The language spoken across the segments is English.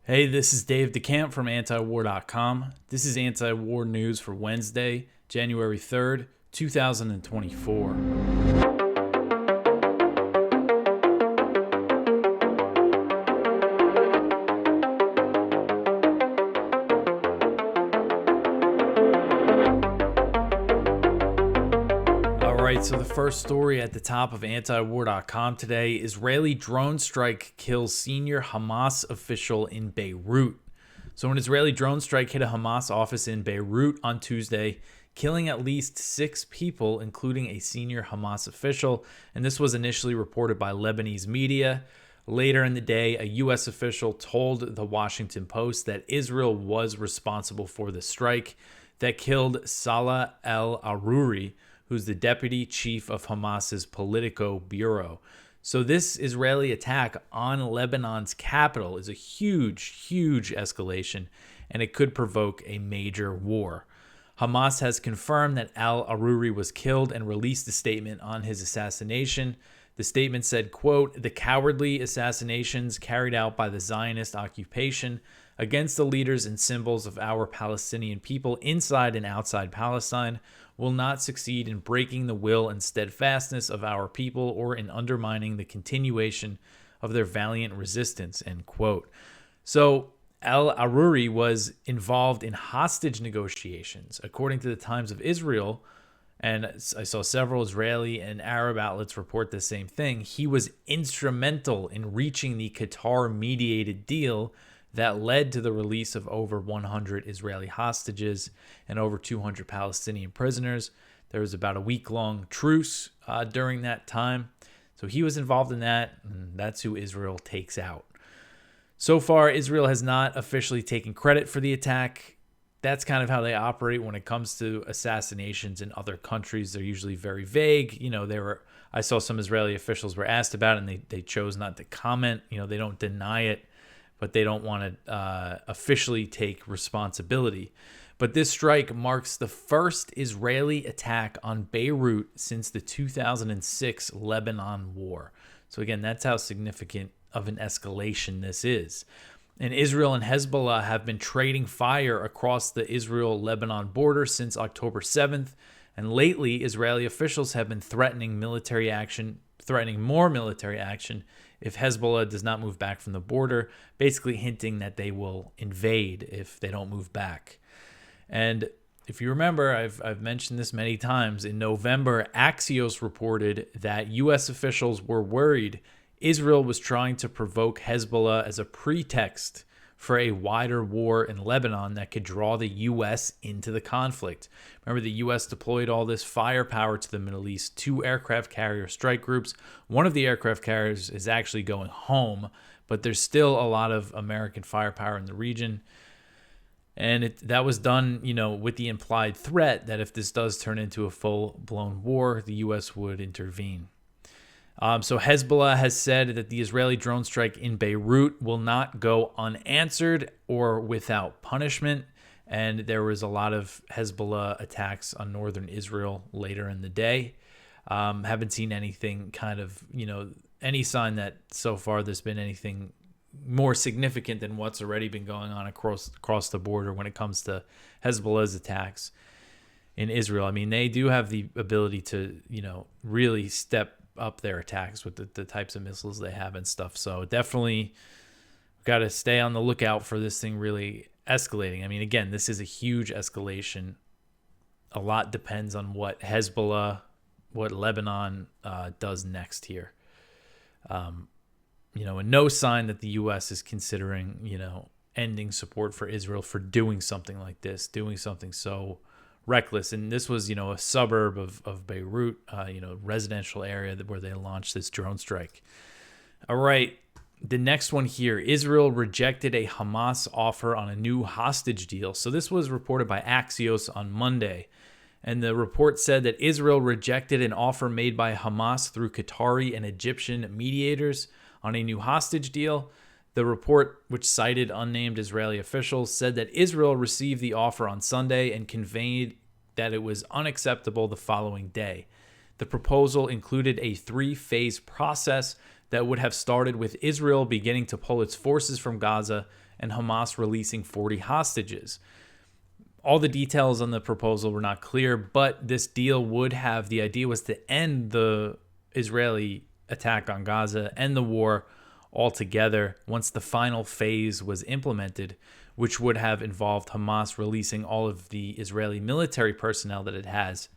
Hey, this is Dave DeCamp from antiwar.com. This is anti-war news for Wednesday, January 3rd, 2024. All right, so the first story at the top of antiwar.com today, Israeli drone strike kills senior Hamas official in Beirut. So an Israeli drone strike hit a Hamas office in Beirut on Tuesday, killing at least 6 people, including a senior Hamas official. And this was initially reported by Lebanese media. Later in the day, a U.S. official told the Washington Post that Israel was responsible for the strike that killed Salah al-Aruri, who's the deputy chief of Hamas's Politico Bureau. So this Israeli attack on Lebanon's capital is a huge, huge escalation, and it could provoke a major war. Hamas has confirmed that al-Aruri was killed and released a statement on his assassination. The statement said, quote, "The cowardly assassinations carried out by the Zionist occupation against the leaders and symbols of our Palestinian people inside and outside Palestine will not succeed in breaking the will and steadfastness of our people or in undermining the continuation of their valiant resistance," end quote. So al-Aruri was involved in hostage negotiations. According to the Times of Israel, and I saw several Israeli and Arab outlets report the same thing, he was instrumental in reaching the Qatar-mediated deal that led to the release of over 100 Israeli hostages and over 200 Palestinian prisoners. There was about a week-long truce during that time. So he was involved in that, and that's who Israel takes out. So far, Israel has not officially taken credit for the attack. That's kind of how they operate when it comes to assassinations in other countries. They're usually very vague. I saw some Israeli officials were asked about it, and they chose not to comment. They don't deny it, but they don't want to officially take responsibility. But this strike marks the first Israeli attack on Beirut since the 2006 Lebanon War. So again, that's how significant of an escalation this is. And Israel and Hezbollah have been trading fire across the Israel-Lebanon border since October 7th. And lately, Israeli officials have been threatening more military action if Hezbollah does not move back from the border, basically hinting that they will invade if they don't move back. And if you remember, I've mentioned this many times, in November, Axios reported that U.S. officials were worried Israel was trying to provoke Hezbollah as a pretext for a wider war in Lebanon that could draw the U.S. into the conflict. Remember, the U.S. deployed all this firepower to the Middle East, 2 aircraft carrier strike groups. One of the aircraft carriers is actually going home, but there's still a lot of American firepower in the region. And that was done, with the implied threat that if this does turn into a full-blown war, the U.S. would intervene. So Hezbollah has said that the Israeli drone strike in Beirut will not go unanswered or without punishment. And there was a lot of Hezbollah attacks on northern Israel later in the day. Haven't seen anything any sign that so far there's been anything more significant than what's already been going on across the border when it comes to Hezbollah's attacks in Israel. I mean, they do have the ability to, really step up their attacks with the types of missiles they have and stuff. So definitely got to stay on the lookout for this thing really escalating. I mean, again, this is a huge escalation. A lot depends on what Lebanon does next here. And no sign that the U.S. is considering, ending support for Israel for doing something like this, doing something so reckless. And this was, a suburb of Beirut, residential area where they launched this drone strike. All right, the next one here, Israel rejected a Hamas offer on a new hostage deal. So this was reported by Axios on Monday. And the report said that Israel rejected an offer made by Hamas through Qatari and Egyptian mediators on a new hostage deal. The report, which cited unnamed Israeli officials, said that Israel received the offer on Sunday and conveyed that it was unacceptable the following day. The proposal included a 3-phase process that would have started with Israel beginning to pull its forces from Gaza and Hamas releasing 40 hostages. All the details on the proposal were not clear, but this deal would have, the idea was to end the Israeli attack on Gaza, end the war altogether once the final phase was implemented, which would have involved Hamas releasing all of the Israeli military personnel that it has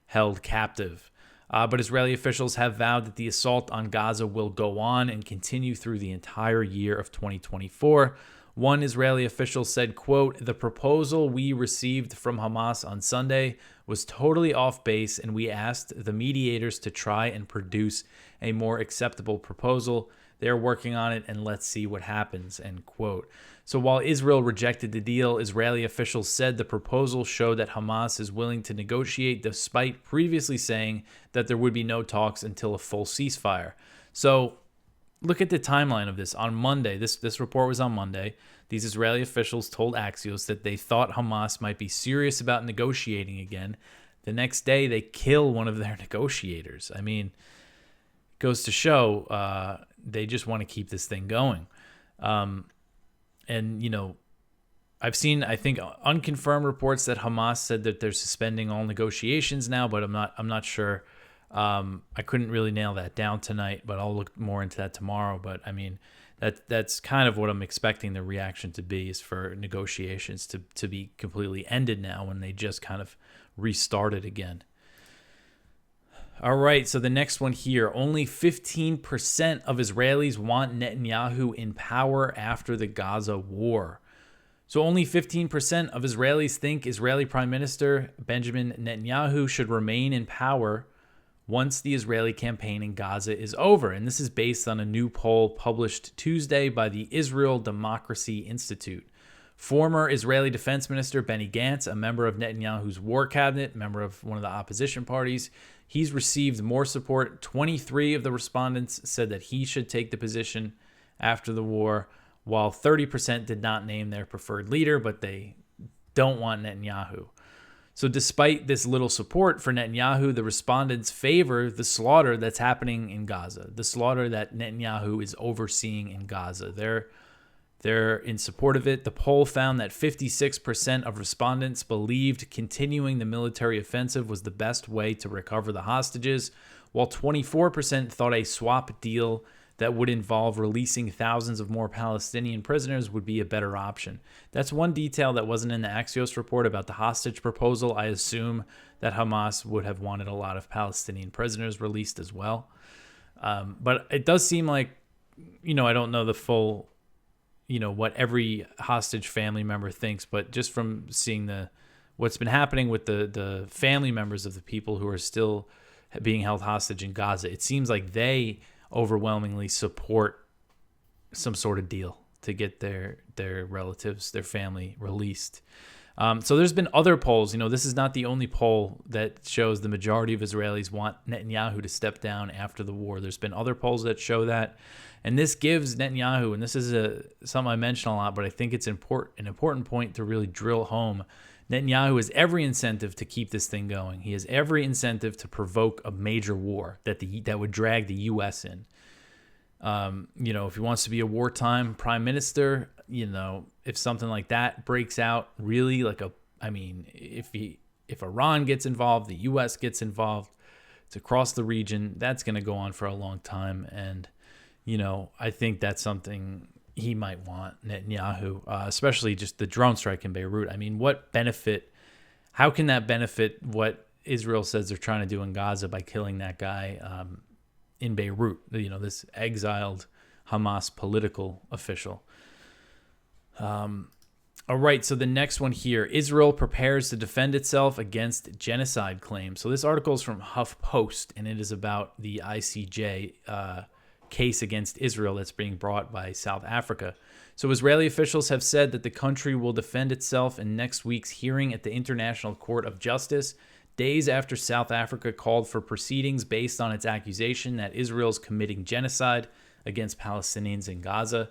held captive. But Israeli officials have vowed that the assault on Gaza will go on and continue through the entire year of 2024. One Israeli official said, quote, "The proposal we received from Hamas on Sunday was totally off base, and we asked the mediators to try and produce a more acceptable proposal. They're working on it, and let's see what happens," end quote. So while Israel rejected the deal, Israeli officials said the proposal showed that Hamas is willing to negotiate despite previously saying that there would be no talks until a full ceasefire. So look at the timeline of this. On Monday, this report was on Monday, these Israeli officials told Axios that they thought Hamas might be serious about negotiating again. The next day, they kill one of their negotiators. I mean, it goes to show they just want to keep this thing going. And, you know, I've seen, I think, unconfirmed reports that Hamas said that they're suspending all negotiations now, but I'm not sure. I couldn't really nail that down tonight, but I'll look more into that tomorrow. But I mean, that's kind of what I'm expecting the reaction to be, is for negotiations to be completely ended now when they just kind of restarted again. All right, so the next one here, only 15% of Israelis want Netanyahu in power after the Gaza war. So only 15% of Israelis think Israeli Prime Minister Benjamin Netanyahu should remain in power once the Israeli campaign in Gaza is over. And this is based on a new poll published Tuesday by the Israel Democracy Institute. Former Israeli Defense Minister Benny Gantz, a member of Netanyahu's war cabinet, member of one of the opposition parties, he's received more support. 23 of the respondents said that he should take the position after the war, while 30% did not name their preferred leader, but they don't want Netanyahu. So despite this little support for Netanyahu, the respondents favor the slaughter that's happening in Gaza, the slaughter that Netanyahu is overseeing in Gaza. They're in support of it. The poll found that 56% of respondents believed continuing the military offensive was the best way to recover the hostages, while 24% thought a swap deal that would involve releasing thousands of more Palestinian prisoners would be a better option. That's one detail that wasn't in the Axios report about the hostage proposal. I assume that Hamas would have wanted a lot of Palestinian prisoners released as well. But it does seem like, I don't know the full, what every hostage family member thinks, but just from seeing what's been happening with the family members of the people who are still being held hostage in Gaza, it seems like they overwhelmingly support some sort of deal to get their relatives, their family released. So there's been other polls. This is not the only poll that shows the majority of Israelis want Netanyahu to step down after the war. There's been other polls that show that. And this gives Netanyahu, and this is something I mention a lot, but I think it's an important point to really drill home. Netanyahu has every incentive to keep this thing going. He has every incentive to provoke a major war that would drag the U.S. in. If he wants to be a wartime prime minister, if something like that breaks out, really if Iran gets involved, the U.S. gets involved, it's across the region, that's going to go on for a long time. And, I think that's something he might want, Netanyahu, especially just the drone strike in Beirut. I mean, how can that benefit what Israel says they're trying to do in Gaza by killing that guy in Beirut, this exiled Hamas political official? All right, so the next one here, Israel prepares to defend itself against genocide claims. So this article is from HuffPost, and it is about the ICJ case against Israel that's being brought by South Africa. So Israeli officials have said that the country will defend itself in next week's hearing at the International Court of Justice, days after South Africa called for proceedings based on its accusation that Israel's committing genocide against Palestinians in Gaza.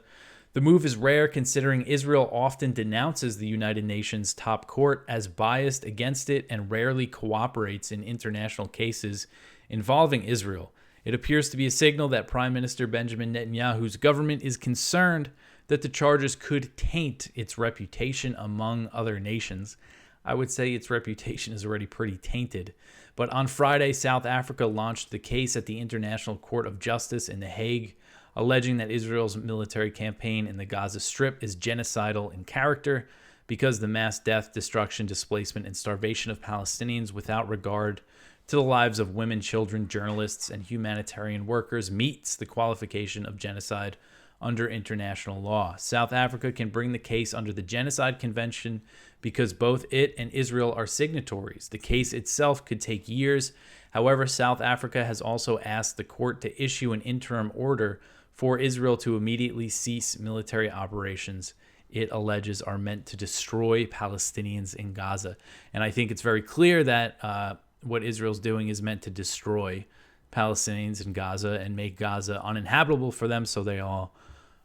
The move is rare considering Israel often denounces the United Nations top court as biased against it and rarely cooperates in international cases involving Israel. It appears to be a signal that Prime Minister Benjamin Netanyahu's government is concerned that the charges could taint its reputation among other nations. I would say its reputation is already pretty tainted. But on Friday, South Africa launched the case at the International Court of Justice in The Hague, alleging that Israel's military campaign in the Gaza Strip is genocidal in character because the mass death, destruction, displacement, and starvation of Palestinians without regard to the lives of women, children, journalists, and humanitarian workers meets the qualification of genocide under international law. South Africa can bring the case under the Genocide Convention because both it and Israel are signatories. The case itself could take years. However, South Africa has also asked the court to issue an interim order for Israel to immediately cease military operations it alleges are meant to destroy Palestinians in Gaza. And I think it's very clear that what Israel's doing is meant to destroy Palestinians in Gaza and make Gaza uninhabitable for them, so they all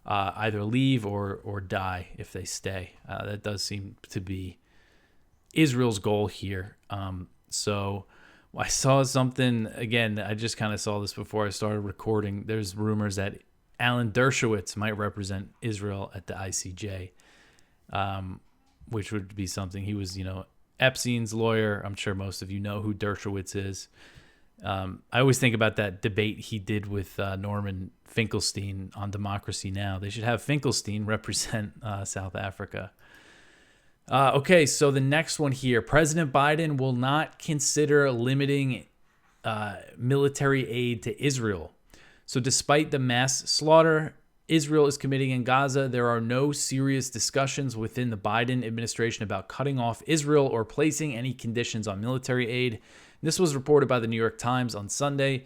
either leave or die if they stay. That does seem to be Israel's goal here. So I saw something, again, I just kind of saw this before I started recording. There's rumors that Alan Dershowitz might represent Israel at the ICJ, which would be something. He was, Epstein's lawyer. I'm sure most of you know who Dershowitz is. I always think about that debate he did with Norman Finkelstein on Democracy Now! They should have Finkelstein represent South Africa. Okay, so the next one here. President Biden will not consider limiting military aid to Israel. So despite the mass slaughter Israel is committing in Gaza, there are no serious discussions within the Biden administration about cutting off Israel or placing any conditions on military aid. This was reported by the New York Times on Sunday.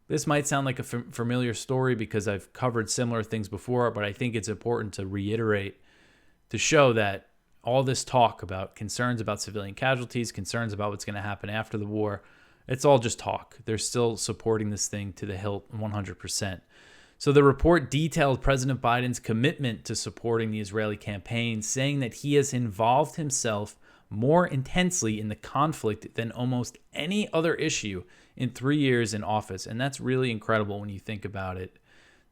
This might sound like a familiar story because I've covered similar things before, but I think it's important to reiterate to show that all this talk about concerns about civilian casualties, concerns about what's going to happen after the war, it's all just talk. They're still supporting this thing to the hilt 100%. So the report detailed President Biden's commitment to supporting the Israeli campaign, saying that he has involved himself more intensely in the conflict than almost any other issue in 3 years in office. And that's really incredible when you think about it,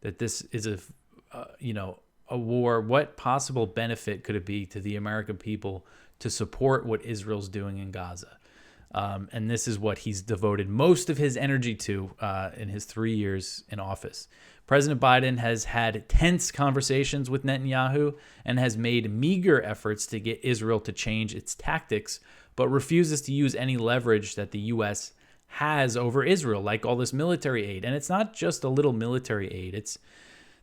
that this is a war. What possible benefit could it be to the American people to support what Israel's doing in Gaza? And this is what he's devoted most of his energy to in his 3 years in office. President Biden has had tense conversations with Netanyahu and has made meager efforts to get Israel to change its tactics, but refuses to use any leverage that the U.S. has over Israel, like all this military aid. And it's not just a little military aid.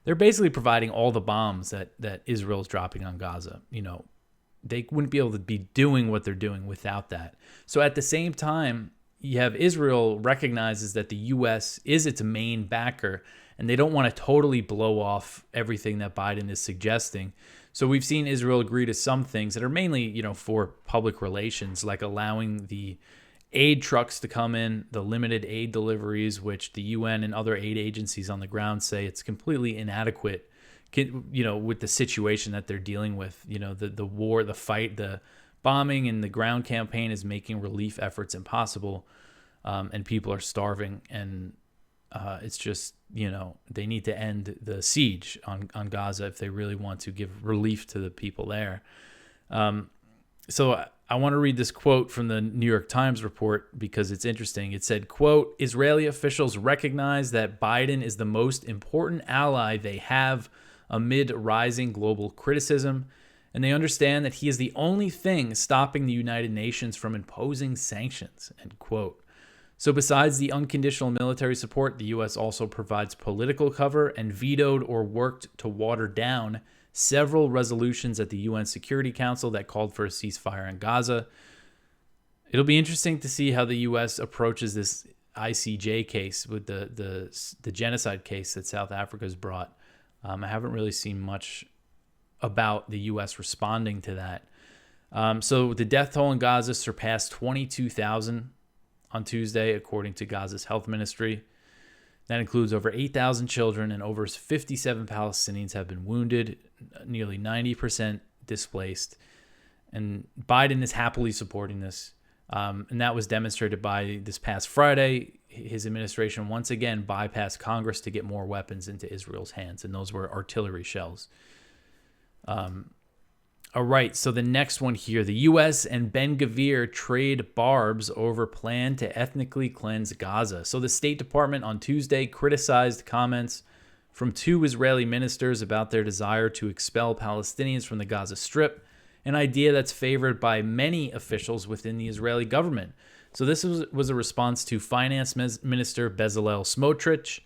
They're basically providing all the bombs that Israel's dropping on Gaza. They wouldn't be able to be doing what they're doing without that. So at the same time, you have Israel recognizes that the U.S. is its main backer, and they don't want to totally blow off everything that Biden is suggesting. So we've seen Israel agree to some things that are mainly, for public relations, like allowing the aid trucks to come in, the limited aid deliveries, which the UN and other aid agencies on the ground say it's completely inadequate, with the situation that they're dealing with. The war, the fight, the bombing and the ground campaign is making relief efforts impossible, and people are starving. And it's just, they need to end the siege on Gaza if they really want to give relief to the people there. So I want to read this quote from the New York Times report because it's interesting. It said, quote, Israeli officials recognize that Biden is the most important ally they have amid rising global criticism, and they understand that he is the only thing stopping the United Nations from imposing sanctions, end quote. So besides the unconditional military support, the U.S. also provides political cover and vetoed or worked to water down several resolutions at the UN Security Council that called for a ceasefire in Gaza. It'll be interesting to see how the U.S. approaches this ICJ case with the genocide case that South Africa's brought. I haven't really seen much about the U.S. responding to that. So the death toll in Gaza surpassed 22,000 on Tuesday, according to Gaza's health ministry. That includes over 8,000 children, and over 57 Palestinians have been wounded, nearly 90% displaced. And Biden is happily supporting this. And that was demonstrated by this past Friday. His administration once again bypassed Congress to get more weapons into Israel's hands, and those were artillery shells. All right, so the next one here, the U.S. and Gvir trade Barbs over plan to ethnically cleanse Gaza. So the State Department on Tuesday criticized comments from two Israeli ministers about their desire to expel Palestinians from the Gaza Strip, an idea that's favored by many officials within the Israeli government. So this was a response to Finance Minister Bezalel Smotrich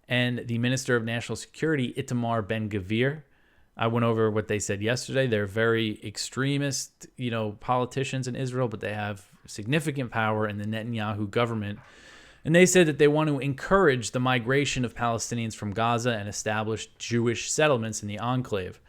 and the Minister of National Security Itamar Ben-Gvir. I went over what they said yesterday. They're very extremist, politicians in Israel, but they have significant power in the Netanyahu government. And they said that they want to encourage the migration of Palestinians from Gaza and establish Jewish settlements in the enclave.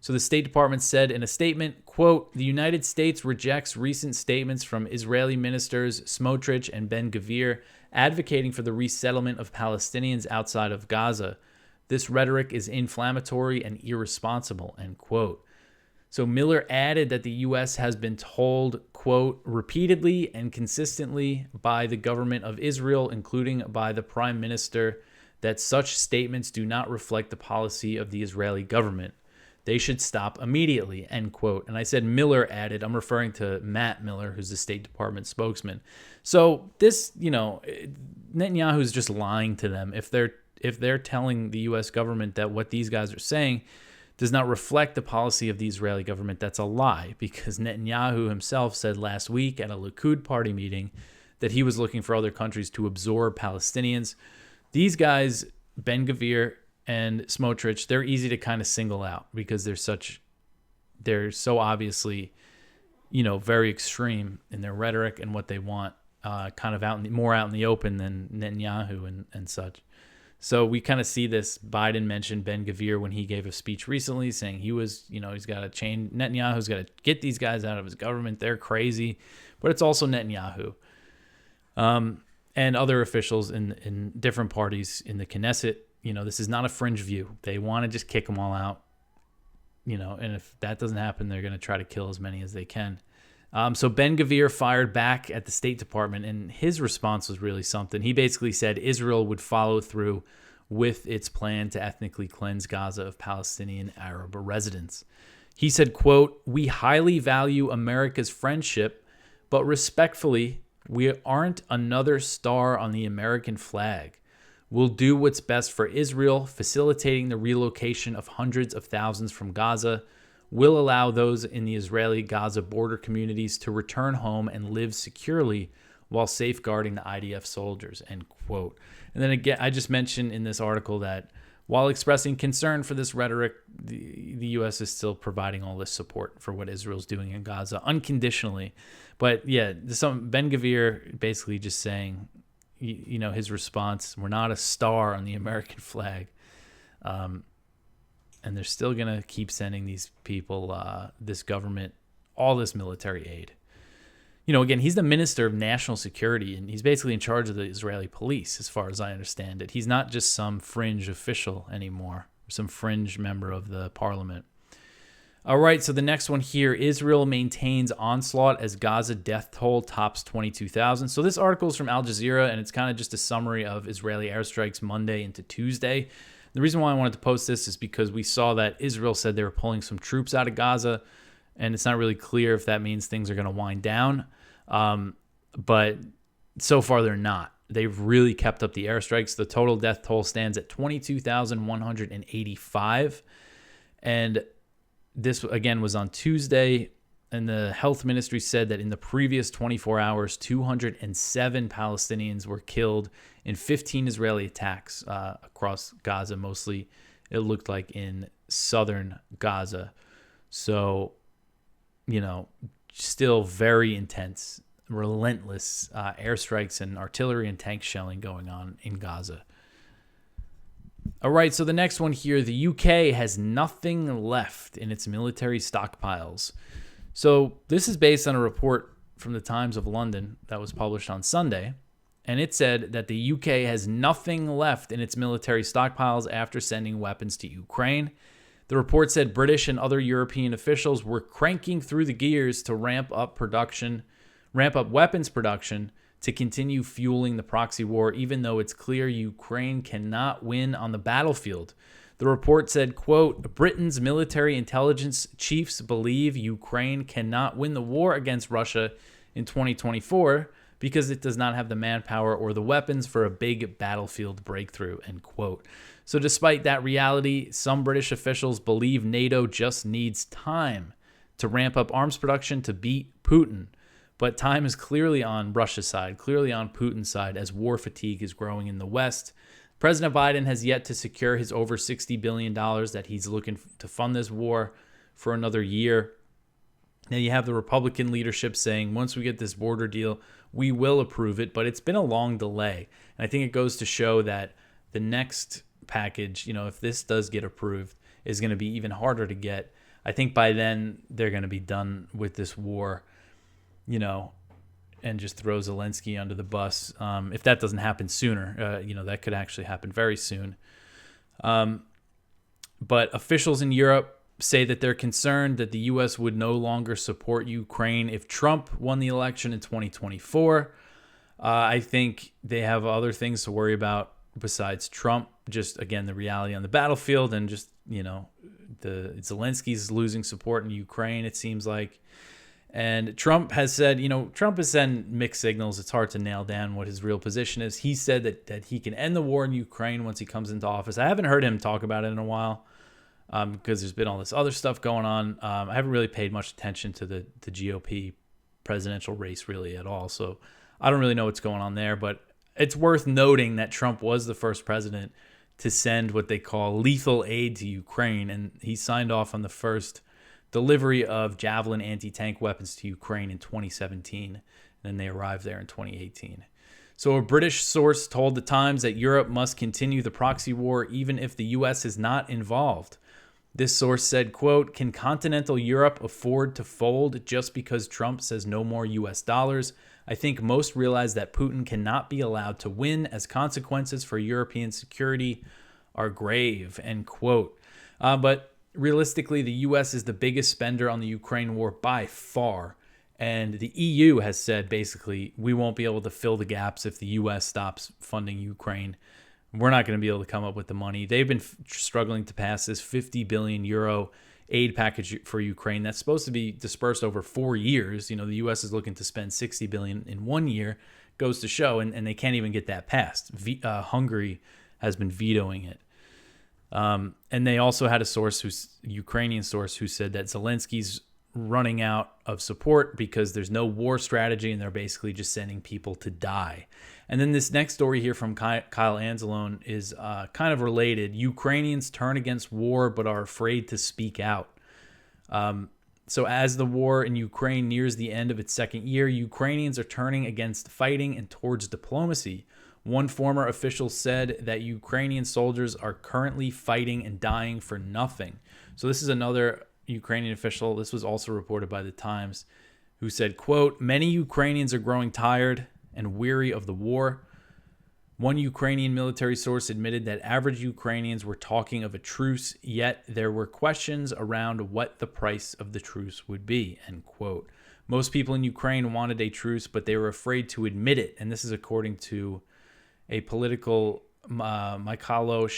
So the State Department said in a statement, quote, "The United States rejects recent statements from Israeli ministers Smotrich and Ben-Gvir advocating for the resettlement of Palestinians outside of Gaza. This rhetoric is inflammatory and irresponsible," end quote. So Miller added that the U.S. has been told, quote, "repeatedly and consistently by the government of Israel, including by the Prime Minister, that such statements do not reflect the policy of the Israeli government. They should stop immediately," end quote. And I said Miller added. I'm referring to Matt Miller, who's the State Department spokesman. So this, Netanyahu's just lying to them. If they're telling the U.S. government that what these guys are saying does not reflect the policy of the Israeli government, that's a lie, because Netanyahu himself said last week at a Likud party meeting that he was looking for other countries to absorb Palestinians. These guys, Ben-Gvir and Smotrich, they're easy to kind of single out because they're so obviously, very extreme in their rhetoric and what they want, kind of more out in the open than Netanyahu and such. So we kind of see this. Biden mentioned Ben-Gvir when he gave a speech recently saying he's got to change. Netanyahu's got to get these guys out of his government. They're crazy. But it's also Netanyahu and other officials in different parties in the Knesset. This is not a fringe view. They want to just kick them all out. And if that doesn't happen, they're going to try to kill as many as they can. So Ben-Gvir fired back at the State Department, and his response was really something. He basically said Israel would follow through with its plan to ethnically cleanse Gaza of Palestinian Arab residents. He said, quote, "We highly value America's friendship, but respectfully, we aren't another star on the American flag. We'll do what's best for Israel, facilitating the relocation of hundreds of thousands from Gaza. Will allow those in the Israeli-Gaza border communities to return home and live securely while safeguarding the IDF soldiers," end quote. And then again, I just mentioned in this article that while expressing concern for this rhetoric, the U.S. is still providing all this support for what Israel's doing in Gaza unconditionally. But yeah, Ben-Gvir basically just saying, his response, "We're not a star on the American flag." And they're still going to keep sending these people, this government, all this military aid. Again, he's the Minister of National Security, and he's basically in charge of the Israeli police, as far as I understand it. He's not just some fringe official anymore, some fringe member of the parliament. All right, so the next one here, Israel maintains onslaught as Gaza death toll tops 22,000. So this article is from Al Jazeera, and it's kind of just a summary of Israeli airstrikes Monday into Tuesday. The reason why I wanted to post this is because we saw that Israel said they were pulling some troops out of Gaza, and it's not really clear if that means things are going to wind down. But so far they're not. They've really kept up the airstrikes. The total death toll stands at 22,185. And this, again, was on Tuesday. And the health ministry said that in the previous 24 hours, 207 Palestinians were killed in 15 Israeli attacks across Gaza, mostly it looked like in southern Gaza. So, still very intense, relentless airstrikes and artillery and tank shelling going on in Gaza. All right, so the next one here, the UK has nothing left in its military stockpiles. So this is based on a report from the Times of London that was published on Sunday, and it said that the UK has nothing left in its military stockpiles after sending weapons to Ukraine. The report said British and other European officials were cranking through the gears to ramp up weapons production to continue fueling the proxy war, even though it's clear Ukraine cannot win on the battlefield. The report said, quote, Britain's military intelligence chiefs believe Ukraine cannot win the war against Russia in 2024 because it does not have the manpower or the weapons for a big battlefield breakthrough, end quote. So despite that reality, some British officials believe NATO just needs time to ramp up arms production to beat Putin. But time is clearly on Russia's side, clearly on Putin's side, as war fatigue is growing in the West. President Biden has yet to secure his over $60 billion that he's looking to fund this war for another year. Now you have the Republican leadership saying, once we get this border deal, we will approve it, but it's been a long delay. And I think it goes to show that the next package, if this does get approved, is going to be even harder to get. I think by then they're going to be done with this war, and just throw Zelensky under the bus. If that doesn't happen sooner, that could actually happen very soon. But officials in Europe say that they're concerned that the U.S. would no longer support Ukraine if Trump won the election in 2024. I think they have other things to worry about besides Trump. Just, again, the reality on the battlefield and just, the Zelensky's losing support in Ukraine, it seems like. And Trump has said, Trump has sent mixed signals. It's hard to nail down what his real position is. He said that he can end the war in Ukraine once he comes into office. I haven't heard him talk about it in a while because there's been all this other stuff going on. I haven't really paid much attention to the GOP presidential race really at all. So I don't really know what's going on there. But it's worth noting that Trump was the first president to send what they call lethal aid to Ukraine. And he signed off on the first delivery of Javelin anti-tank weapons to Ukraine in 2017, and then they arrived there in 2018. So a British source told the Times that Europe must continue the proxy war even if the U.S. is not involved. This source said, quote, can continental Europe afford to fold just because Trump says no more U.S. dollars? I think most realize that Putin cannot be allowed to win as consequences for European security are grave, end quote. But realistically, the U.S. is the biggest spender on the Ukraine war by far. And the EU has said, basically, we won't be able to fill the gaps if the U.S. stops funding Ukraine. We're not going to be able to come up with the money. They've been struggling to pass this 50 billion euro aid package for Ukraine that's supposed to be dispersed over 4 years. The U.S. is looking to spend 60 billion in 1 year. Goes to show, and they can't even get that passed. Hungary has been vetoing it. And they also had a Ukrainian source who said that Zelensky's running out of support because there's no war strategy and they're basically just sending people to die. And then this next story here from Kyle Anzalone is kind of related. Ukrainians turn against war but are afraid to speak out. So as the war in Ukraine nears the end of its second year, Ukrainians are turning against fighting and towards diplomacy. One former official said that Ukrainian soldiers are currently fighting and dying for nothing. So this is another Ukrainian official. This was also reported by the Times, who said, quote, many Ukrainians are growing tired and weary of the war. One Ukrainian military source admitted that average Ukrainians were talking of a truce, yet there were questions around what the price of the truce would be, end quote. Most people in Ukraine wanted a truce, but they were afraid to admit it. And this is according to a political Mykhaylo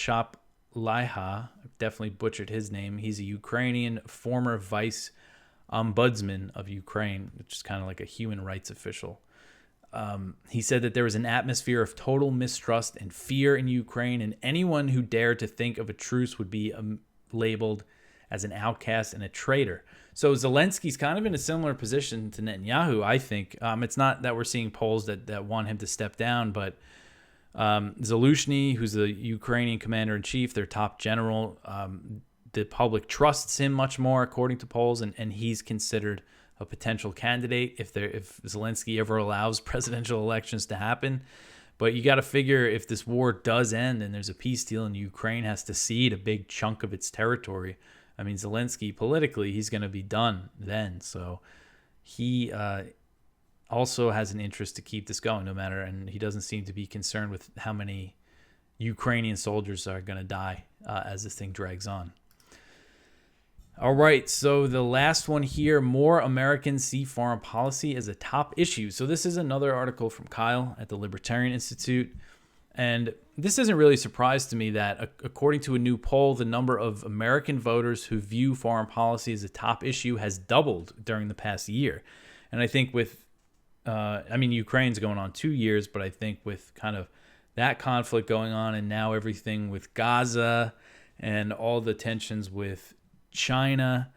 Shaplaiha, definitely butchered his name. He's a Ukrainian former vice ombudsman of Ukraine, which is kind of like a human rights official. He said that there was an atmosphere of total mistrust and fear in Ukraine, and anyone who dared to think of a truce would be labeled as an outcast and a traitor. So Zelensky's kind of in a similar position to Netanyahu, I think. It's not that we're seeing polls that want him to step down, but Zaluzhny, who's the Ukrainian commander-in-chief, their top general, the public trusts him much more, according to polls, and he's considered a potential candidate if Zelensky ever allows presidential elections to happen. But you got to figure if this war does end and there's a peace deal and Ukraine has to cede a big chunk of its territory, I mean, Zelensky, politically, he's going to be done then. So he also has an interest to keep this going no matter, and he doesn't seem to be concerned with how many Ukrainian soldiers are going to die as this thing drags on. All right, so the last one here, more Americans see foreign policy as a top issue. So this is another article from Kyle at the Libertarian Institute, and this isn't really a surprise to me that, according to a new poll, the number of American voters who view foreign policy as a top issue has doubled during the past year. And I think with, Ukraine's going on 2 years, but I think with kind of that conflict going on and now everything with Gaza and all the tensions with China,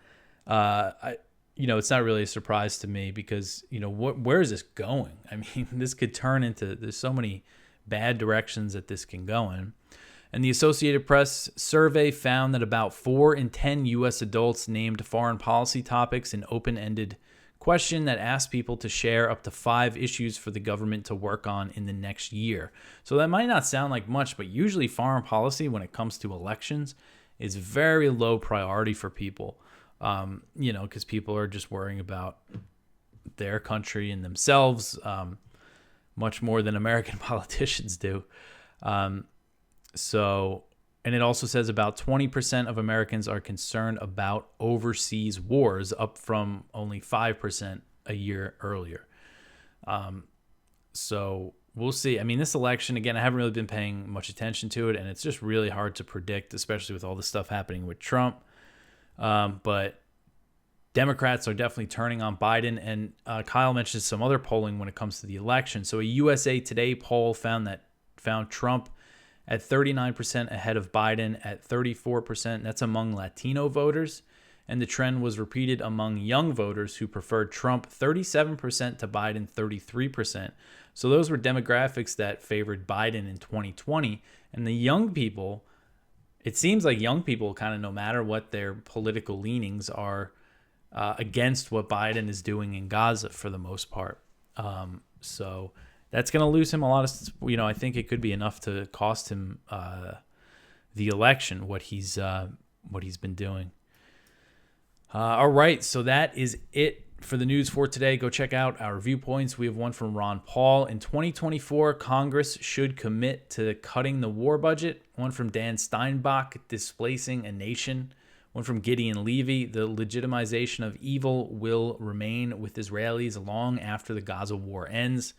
it's not really a surprise to me because, where is this going? I mean, this could turn into, there's so many bad directions that this can go in. And the Associated Press survey found that about 4 in 10 U.S. adults named foreign policy topics an open-ended question that asked people to share up to 5 issues for the government to work on in the next year. So that might not sound like much, but usually foreign policy, when it comes to elections, is very low priority for people, because people are just worrying about their country and themselves, much more than American politicians do. And it also says about 20% of Americans are concerned about overseas wars, up from only 5% a year earlier. So we'll see. I mean, this election, again, I haven't really been paying much attention to it, and it's just really hard to predict, especially with all the stuff happening with Trump. But Democrats are definitely turning on Biden, and Kyle mentioned some other polling when it comes to the election. So a USA Today poll found Trump at 39% ahead of Biden at 34%. That's among Latino voters, and the trend was repeated among young voters who preferred Trump 37% to Biden 33%. So those were demographics that favored Biden in 2020, and the young people, it seems like young people kind of, no matter what their political leanings are, against what Biden is doing in Gaza for the most part. So that's going to lose him a lot of, I think it could be enough to cost him the election, what he's been doing. All right, so that is it for the news for today. Go check out our viewpoints. We have one from Ron Paul. In 2024, Congress should commit to cutting the war budget. One from Dan Steinbach, displacing a nation. One from Gideon Levy, the legitimization of evil will remain with Israelis long after the Gaza war ends.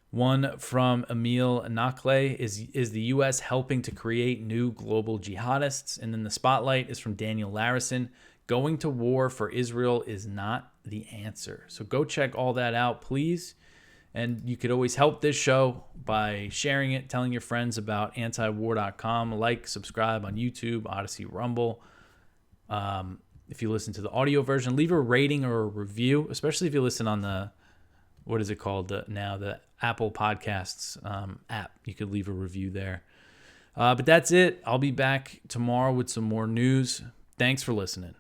One from Emil Nakle, is the U.S. helping to create new global jihadists? And then the spotlight is from Daniel Larison. Going to war for Israel is not the answer. So go check all that out, please. And you could always help this show by sharing it, telling your friends about antiwar.com. Like, subscribe on YouTube, Odyssey, Rumble. If you listen to the audio version, leave a rating or a review, especially if you listen on the, what is it called now, the Apple Podcasts app. You could leave a review there. But that's it. I'll be back tomorrow with some more news. Thanks for listening.